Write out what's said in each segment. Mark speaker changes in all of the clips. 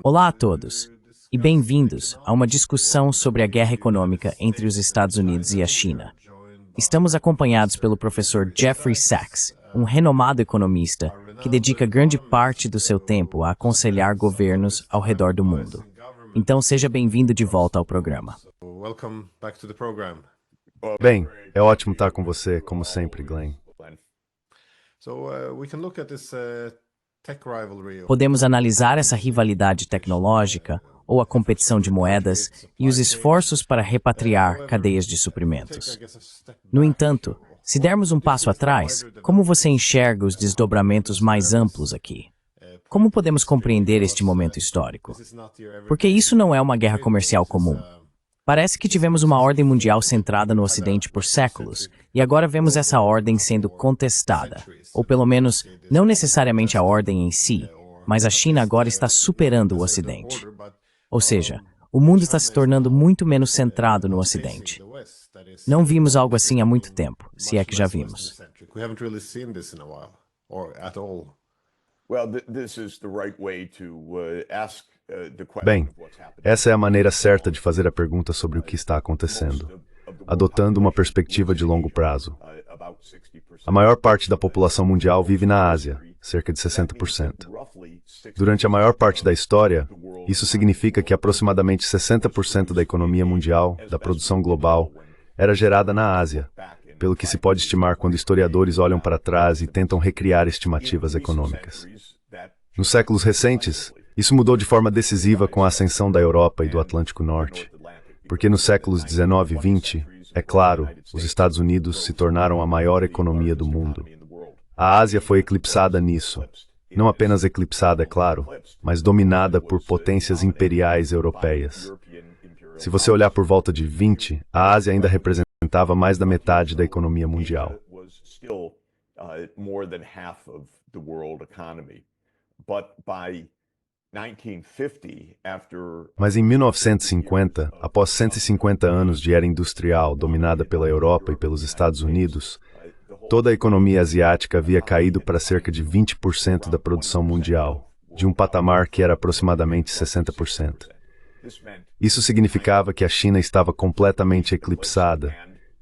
Speaker 1: Olá a todos e bem-vindos a uma discussão sobre a guerra econômica entre os Estados Unidos e a China. Estamos acompanhados pelo professor Jeffrey Sachs, um renomado economista que dedica grande parte do seu tempo a aconselhar governos ao redor do mundo. Então seja bem-vindo de volta ao programa.
Speaker 2: Bem, é ótimo estar com você, como sempre, Glenn.
Speaker 1: Podemos analisar essa rivalidade tecnológica ou a competição de moedas e os esforços para repatriar cadeias de suprimentos. No entanto, se dermos um passo atrás, como você enxerga os desdobramentos mais amplos aqui? Como podemos compreender este momento histórico? Porque isso não é uma guerra comercial comum. Parece que tivemos uma ordem mundial centrada no Ocidente por séculos, e agora vemos essa ordem sendo contestada, ou pelo menos, não necessariamente a ordem em si, mas a China agora está superando o Ocidente. Ou seja, o mundo está se tornando muito menos centrado no Ocidente. Não vimos algo assim há muito tempo, se é que já vimos.
Speaker 2: Bem, essa é a maneira certa de fazer a pergunta sobre o que está acontecendo, adotando uma perspectiva de longo prazo. A maior parte da população mundial vive na Ásia, cerca de 60%. Durante a maior parte da história, isso significa que aproximadamente 60% da economia mundial, da produção global, era gerada na Ásia, pelo que se pode estimar quando historiadores olham para trás e tentam recriar estimativas econômicas. Nos séculos recentes, isso mudou de forma decisiva com a ascensão da Europa e do Atlântico Norte, porque nos séculos 19 e 20, é claro, os Estados Unidos se tornaram a maior economia do mundo. A Ásia foi eclipsada nisso, não apenas eclipsada, é claro, mas dominada por potências imperiais europeias. Se você olhar por volta de 20, a Ásia ainda representava mais da metade da economia mundial. Mas em 1950, após 150 anos de era industrial dominada pela Europa e pelos Estados Unidos, toda a economia asiática havia caído para cerca de 20% da produção mundial, de um patamar que era aproximadamente 60%. Isso significava que a China estava completamente eclipsada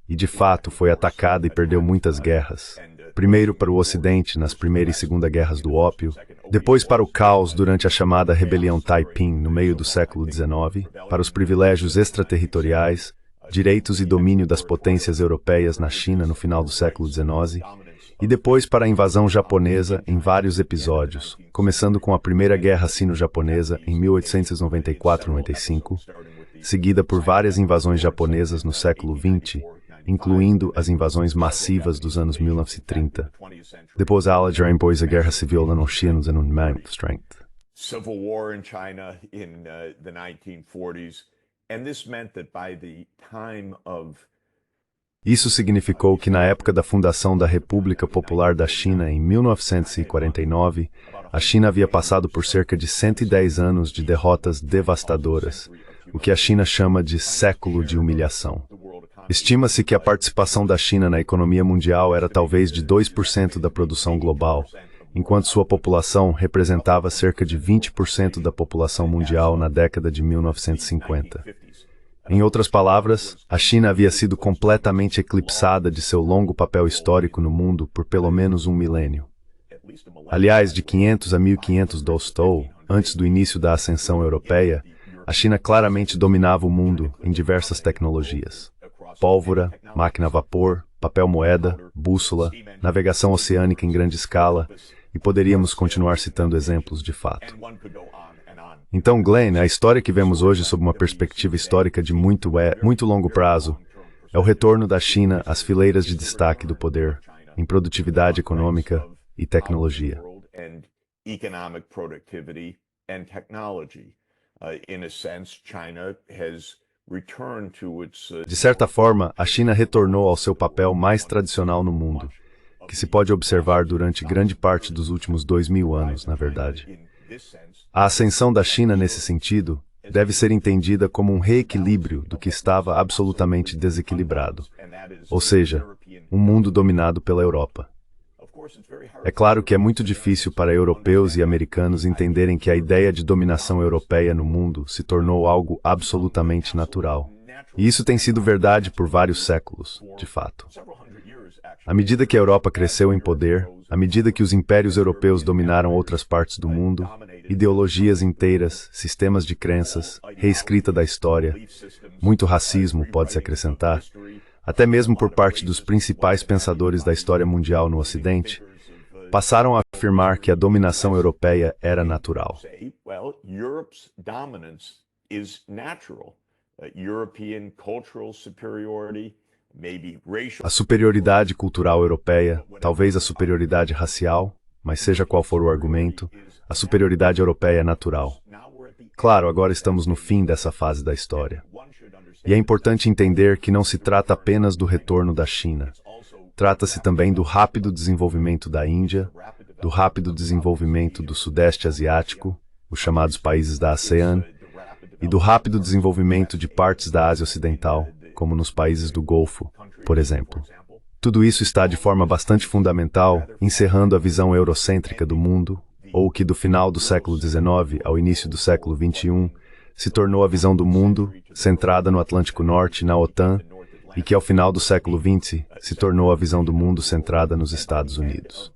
Speaker 2: e, de fato, foi atacada e perdeu muitas guerras. Primeiro para o Ocidente nas Primeira e Segunda Guerras do Ópio, depois para o caos durante a chamada Rebelião Taiping no meio do século XIX, para os privilégios extraterritoriais, direitos e domínio das potências europeias na China no final do século XIX, e depois para a invasão japonesa em vários episódios, começando com a Primeira Guerra Sino-Japonesa em 1894-95, seguida por várias invasões japonesas no século XX, incluindo as invasões massivas dos anos 1930. Depois a Guerra Civil na China nos anos 1930.
Speaker 3: Civil War in China in the 1940s, and this meant that by the time of
Speaker 2: Isso significou que na época da fundação da República Popular da China em 1949, a China havia passado por cerca de 110 anos de derrotas devastadoras, o que a China chama de século de humilhação. Estima-se que a participação da China na economia mundial era talvez de 2% da produção global, enquanto sua população representava cerca de 20% da população mundial na década de 1950. Em outras palavras, a China havia sido completamente eclipsada de seu longo papel histórico no mundo por pelo menos um milênio. Aliás, de 500 a 1500 Dostou, antes do início da ascensão europeia, a China claramente dominava o mundo em diversas tecnologias. Pólvora, máquina a vapor, papel moeda, bússola, navegação oceânica em grande escala, e poderíamos continuar citando exemplos de fato. Então, Glenn, a história que vemos hoje sob uma perspectiva histórica de muito longo prazo é o retorno da China às fileiras de destaque do poder, em produtividade econômica e tecnologia. De certa forma, a China retornou ao seu papel mais tradicional no mundo, que se pode observar durante grande parte dos últimos 2000 anos, na verdade. A ascensão da China nesse sentido deve ser entendida como um reequilíbrio do que estava absolutamente desequilibrado, ou seja, um mundo dominado pela Europa. É claro que é muito difícil para europeus e americanos entenderem que a ideia de dominação europeia no mundo se tornou algo absolutamente natural. E isso tem sido verdade por vários séculos, de fato. À medida que a Europa cresceu em poder, à medida que os impérios europeus dominaram outras partes do mundo, ideologias inteiras, sistemas de crenças, reescrita da história, muito racismo pode-se acrescentar, até mesmo por parte dos principais pensadores da história mundial no Ocidente, passaram a afirmar que a dominação europeia era natural. A superioridade cultural europeia, talvez a superioridade racial, mas seja qual for o argumento, a superioridade europeia é natural. Claro, agora estamos no fim dessa fase da história. E é importante entender que não se trata apenas do retorno da China. Trata-se também do rápido desenvolvimento da Índia, do rápido desenvolvimento do Sudeste Asiático, os chamados países da ASEAN, e do rápido desenvolvimento de partes da Ásia Ocidental, como nos países do Golfo, por exemplo. Tudo isso está de forma bastante fundamental, encerrando a visão eurocêntrica do mundo, ou que do final do século XIX ao início do século XXI, se tornou a visão do mundo, centrada no Atlântico Norte, na OTAN, e que ao final do século XX se tornou a visão do mundo centrada nos Estados Unidos.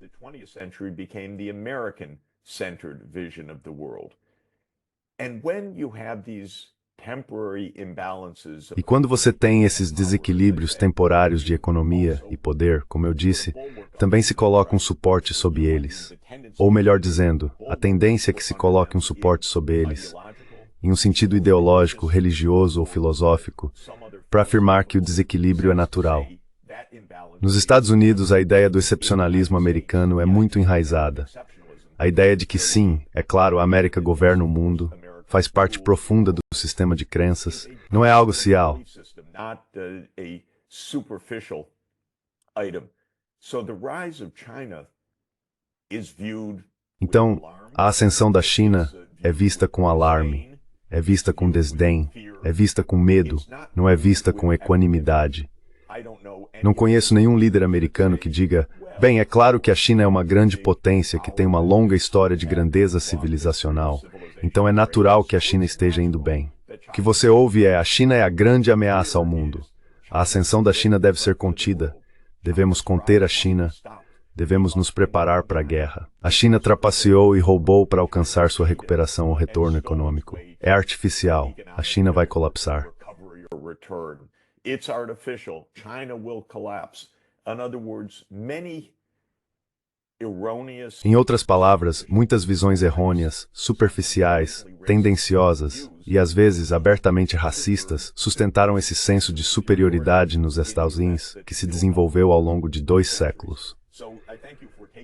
Speaker 2: E quando você tem esses desequilíbrios temporários de economia e poder, como eu disse, também se coloca um suporte sob eles. Ou melhor dizendo, a tendência é que se coloque um suporte sob eles, em um sentido ideológico, religioso ou filosófico, para afirmar que o desequilíbrio é natural. Nos Estados Unidos, a ideia do excepcionalismo americano é muito enraizada. A ideia de que sim, é claro, a América governa o mundo, faz parte profunda do sistema de crenças, não é algo social. Então, a ascensão da China é vista com alarme, é vista com desdém, é vista com medo, não é vista com equanimidade. Não conheço nenhum líder americano que diga, bem, é claro que a China é uma grande potência que tem uma longa história de grandeza civilizacional, então é natural que a China esteja indo bem. O que você ouve é, a China é a grande ameaça ao mundo. A ascensão da China deve ser contida. Devemos conter a China. Devemos nos preparar para a guerra. A China trapaceou e roubou para alcançar sua recuperação ou retorno econômico. É artificial. A China vai colapsar. Em outras palavras, muitas visões errôneas, superficiais, tendenciosas e às vezes abertamente racistas sustentaram esse senso de superioridade nos Estados Unidos que se desenvolveu ao longo de 2 séculos.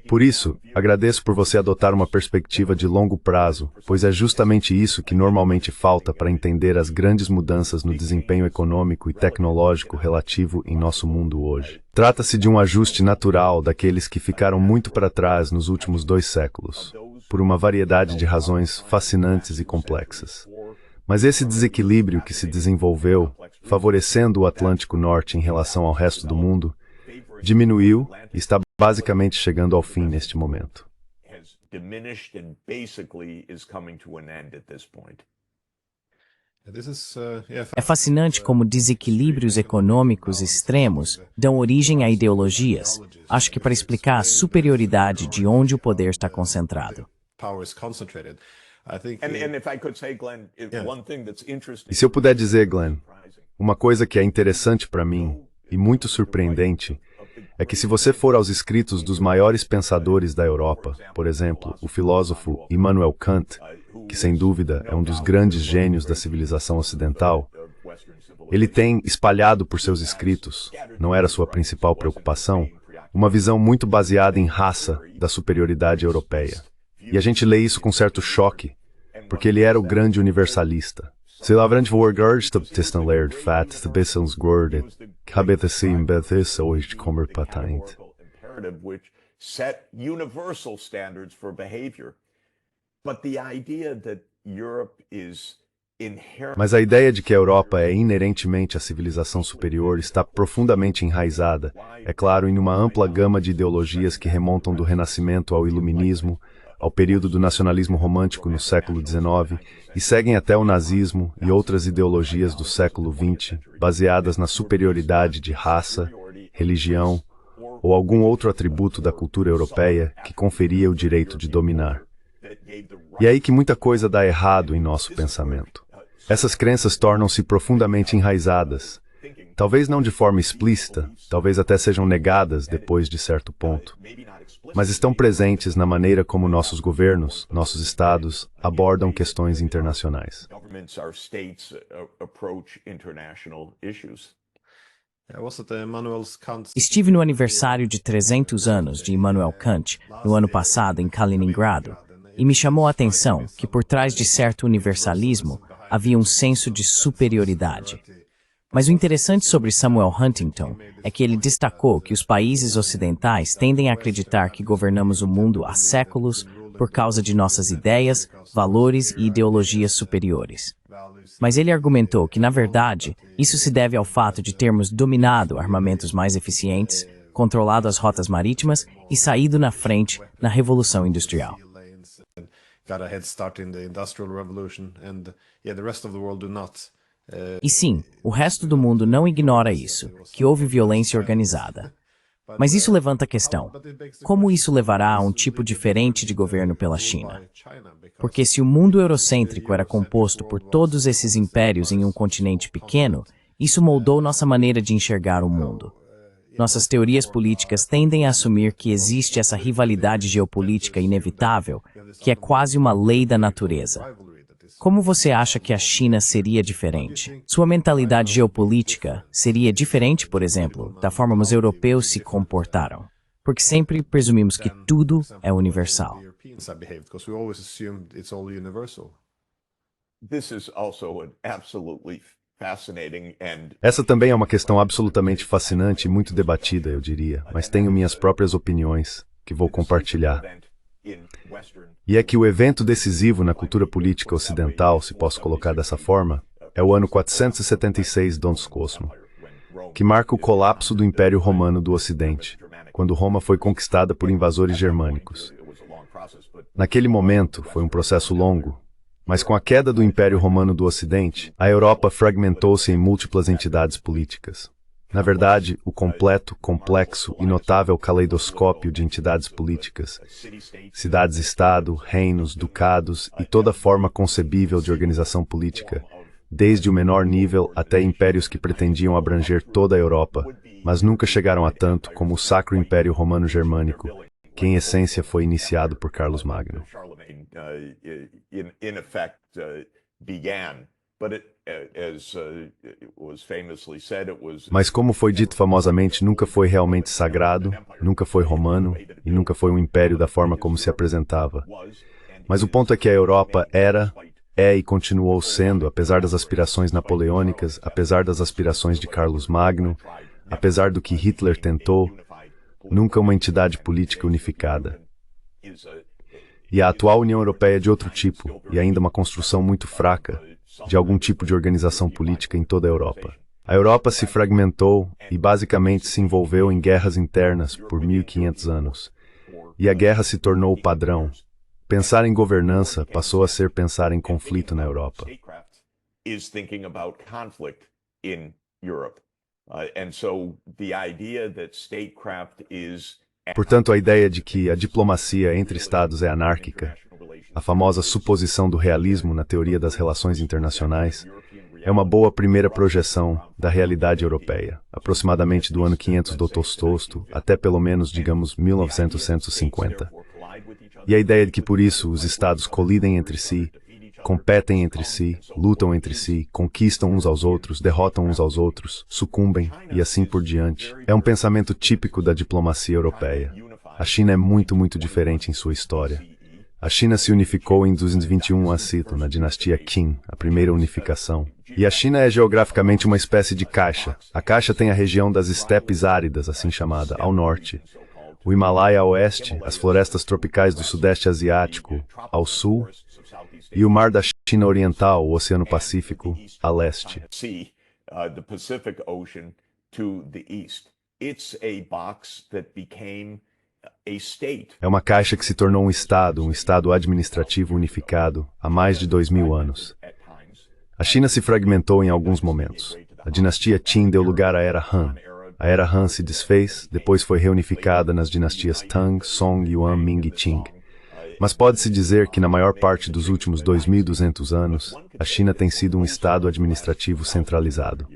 Speaker 2: Por isso, agradeço por você adotar uma perspectiva de longo prazo, pois é justamente isso que normalmente falta para entender as grandes mudanças no desempenho econômico e tecnológico relativo em nosso mundo hoje. Trata-se de um ajuste natural daqueles que ficaram muito para trás nos últimos 2 séculos, por uma variedade de razões fascinantes e complexas. Mas esse desequilíbrio que se desenvolveu, favorecendo o Atlântico Norte em relação ao resto do mundo, diminuiu e está basicamente chegando ao fim neste momento.
Speaker 1: É fascinante como desequilíbrios econômicos extremos dão origem a ideologias, acho que para explicar a superioridade de onde o poder está concentrado.
Speaker 2: E se eu puder dizer, Glenn, uma coisa que é interessante para mim e muito surpreendente é que se você for aos escritos dos maiores pensadores da Europa, por exemplo, o filósofo Immanuel Kant, que sem dúvida é um dos grandes gênios da civilização ocidental, ele tem espalhado por seus escritos, não era sua principal preocupação, uma visão muito baseada em raça da superioridade europeia. E a gente lê isso com certo choque, porque ele era o grande universalista. Se lavrante vorgardstubtisten laird fat the bissels gordet, habetasim bethis hoje comer patente.
Speaker 3: Set universal standards for behavior. But the idea that Europe is
Speaker 2: Mas a ideia de que a Europa é inerentemente a civilização superior está profundamente enraizada, é claro, em uma ampla gama de ideologias que remontam do Renascimento ao Iluminismo, ao período do nacionalismo romântico no século XIX e seguem até o nazismo e outras ideologias do século XX, baseadas na superioridade de raça, religião ou algum outro atributo da cultura europeia que conferia o direito de dominar. E é aí que muita coisa dá errado em nosso pensamento. Essas crenças tornam-se profundamente enraizadas, talvez não de forma explícita, talvez até sejam negadas depois de certo ponto, mas estão presentes na maneira como nossos governos, nossos estados, abordam questões internacionais.
Speaker 1: Estive no aniversário de 300 anos de Immanuel Kant, no ano passado em Kaliningrado, e me chamou a atenção que por trás de certo universalismo havia um senso de superioridade. Mas o interessante sobre Samuel Huntington é que ele destacou que os países ocidentais tendem a acreditar que governamos o mundo há séculos por causa de nossas ideias, valores e ideologias superiores. Mas ele argumentou que, na verdade, isso se deve ao fato de termos dominado armamentos mais eficientes, controlado as rotas marítimas e saído na frente na Revolução Industrial. E sim, o resto do mundo não ignora isso, que houve violência organizada. Mas isso levanta a questão: como isso levará a um tipo diferente de governo pela China? Porque se o mundo eurocêntrico era composto por todos esses impérios em um continente pequeno, isso moldou nossa maneira de enxergar o mundo. Nossas teorias políticas tendem a assumir que existe essa rivalidade geopolítica inevitável, que é quase uma lei da natureza. Como você acha que a China seria diferente? Sua mentalidade geopolítica seria diferente, por exemplo, da forma como os europeus se comportaram? Porque sempre presumimos que tudo é universal.
Speaker 2: Essa também é uma questão absolutamente fascinante e muito debatida, eu diria, mas tenho minhas próprias opiniões, que vou compartilhar. E é que o evento decisivo na cultura política ocidental, se posso colocar dessa forma, é o ano 476 Dons Cosmo, que marca o colapso do Império Romano do Ocidente, quando Roma foi conquistada por invasores germânicos. Naquele momento, foi um processo longo, mas com a queda do Império Romano do Ocidente, a Europa fragmentou-se em múltiplas entidades políticas. Na verdade, o completo, complexo e notável caleidoscópio de entidades políticas, cidades-estado, reinos, ducados e toda forma concebível de organização política, desde o menor nível até impérios que pretendiam abranger toda a Europa, mas nunca chegaram a tanto como o Sacro Império Romano Germânico, que em essência foi iniciado por Carlos Magno. Mas como foi dito famosamente, nunca foi realmente sagrado, nunca foi romano e nunca foi um império da forma como se apresentava. Mas o ponto é que a Europa era, é e continuou sendo, apesar das aspirações napoleônicas, apesar das aspirações de Carlos Magno, apesar do que Hitler tentou, nunca uma entidade política unificada. E a atual União Europeia é de outro tipo, e ainda uma construção muito fraca, de algum tipo de organização política em toda a Europa. A Europa se fragmentou e basicamente se envolveu em guerras internas por 1500 anos. E a guerra se tornou o padrão. Pensar em governança passou a ser pensar em conflito na Europa. Portanto, a ideia de que a diplomacia entre estados é anárquica, a famosa suposição do realismo na teoria das relações internacionais, é uma boa primeira projeção da realidade europeia, aproximadamente do ano 500 do Tostosto até pelo menos, digamos, 1950. E a ideia de que por isso os estados colidem entre si, competem entre si, lutam entre si, conquistam uns aos outros, derrotam uns aos outros, sucumbem e assim por diante, é um pensamento típico da diplomacia europeia. A China é muito diferente em sua história. A China se unificou em 221 a.C., na dinastia Qin, a primeira unificação. E a China é geograficamente uma espécie de caixa. A caixa tem a região das estepes áridas, assim chamada, ao norte, o Himalaia a oeste, as florestas tropicais do sudeste asiático, ao sul, e o Mar da China Oriental, o Oceano Pacífico, a leste.
Speaker 3: The Pacific Ocean to the east. It's a box that became a state.
Speaker 2: É uma caixa que se tornou um estado administrativo unificado há mais de 2000 anos. A China se fragmentou em alguns momentos. A dinastia Qin deu lugar à Era Han. A Era Han se desfez, depois foi reunificada nas dinastias Tang, Song, Yuan, Ming e Qing. Mas pode-se dizer que na maior parte dos últimos 2.200 anos, a China tem sido um estado administrativo centralizado.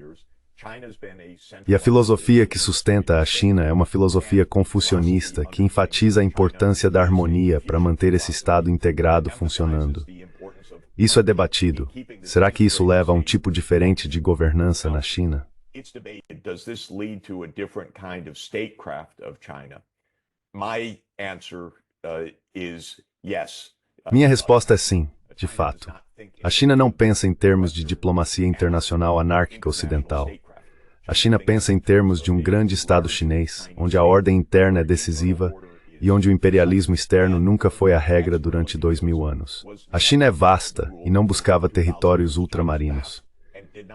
Speaker 2: E a filosofia que sustenta a China é uma filosofia confucionista que enfatiza a importância da harmonia para manter esse estado integrado funcionando. Isso é debatido. Será que isso leva a um tipo diferente de governança na China?
Speaker 3: Does this lead to a different kind of statecraft of China? My answer is yes.
Speaker 2: Minha resposta é sim, de fato. A China não pensa em termos de diplomacia internacional anárquica ocidental. A China pensa em termos de um grande Estado chinês, onde a ordem interna é decisiva e onde o imperialismo externo nunca foi a regra durante 2000 anos. A China é vasta e não buscava territórios ultramarinos.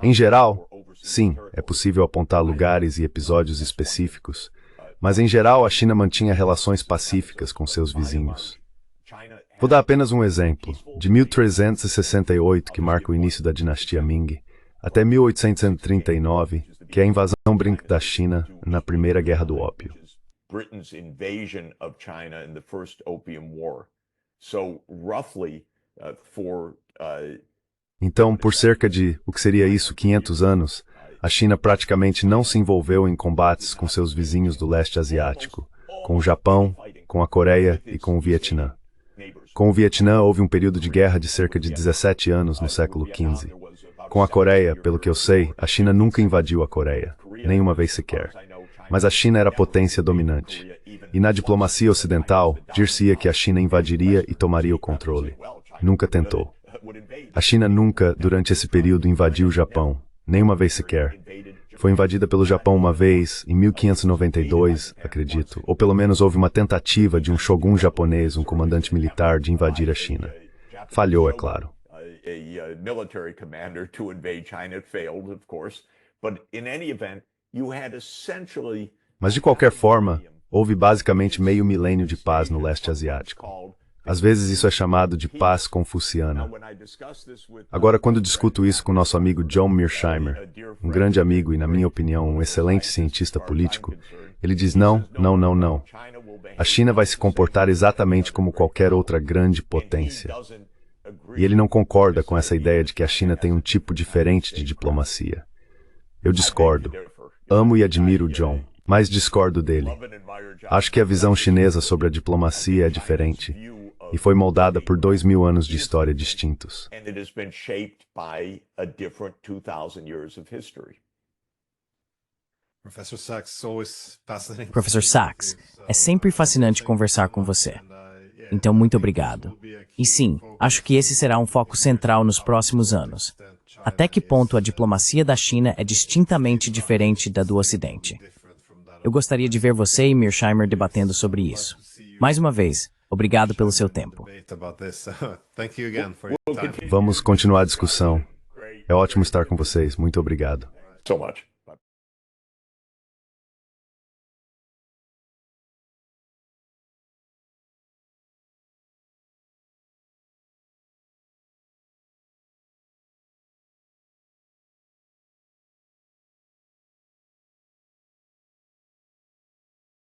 Speaker 2: Em geral, sim, é possível apontar lugares e episódios específicos, mas em geral a China mantinha relações pacíficas com seus vizinhos. Vou dar apenas um exemplo. De 1368, que marca o início da dinastia Ming, até 1839, que é a invasão da China na Primeira Guerra do Ópio.
Speaker 3: Britain's invasion of China in the First Opium War. So roughly
Speaker 2: Então, por cerca de, o que seria isso, 500 anos, a China praticamente não se envolveu em combates com seus vizinhos do leste asiático, com o Japão, com a Coreia e com o Vietnã. Com o Vietnã houve um período de guerra de cerca de 17 anos no século XV. Com a Coreia, pelo que eu sei, a China nunca invadiu a Coreia, nenhuma vez sequer. Mas a China era a potência dominante. E na diplomacia ocidental, dir-se-ia que a China invadiria e tomaria o controle. Nunca tentou. A China nunca, durante esse período, invadiu o Japão, nenhuma vez sequer. Foi invadida pelo Japão uma vez, em 1592, acredito, ou pelo menos houve uma tentativa de um shogun japonês, um comandante militar, de invadir a China. Falhou, é claro. Mas de qualquer forma, houve basicamente meio milênio de paz no leste asiático. Às vezes isso é chamado de paz confuciana. Agora, quando discuto isso com nosso amigo John Mearsheimer, um grande amigo e, na minha opinião, um excelente cientista político, ele diz não. A China vai se comportar exatamente como qualquer outra grande potência. E ele não concorda com essa ideia de que a China tem um tipo diferente de diplomacia. Eu discordo. Amo e admiro John, mas discordo dele. Acho que a visão chinesa sobre a diplomacia é diferente. E foi moldada por 2000 anos de história distintos.
Speaker 1: Professor Sachs, é sempre fascinante conversar com você. Então, muito obrigado. E sim, acho que esse será um foco central nos próximos anos. Até que ponto a diplomacia da China é distintamente diferente da do Ocidente? Eu gostaria de ver você e Mearsheimer debatendo sobre isso. Mais uma vez, obrigado pelo seu tempo.
Speaker 2: Vamos continuar a discussão. É ótimo estar com vocês. Muito obrigado.
Speaker 3: So much.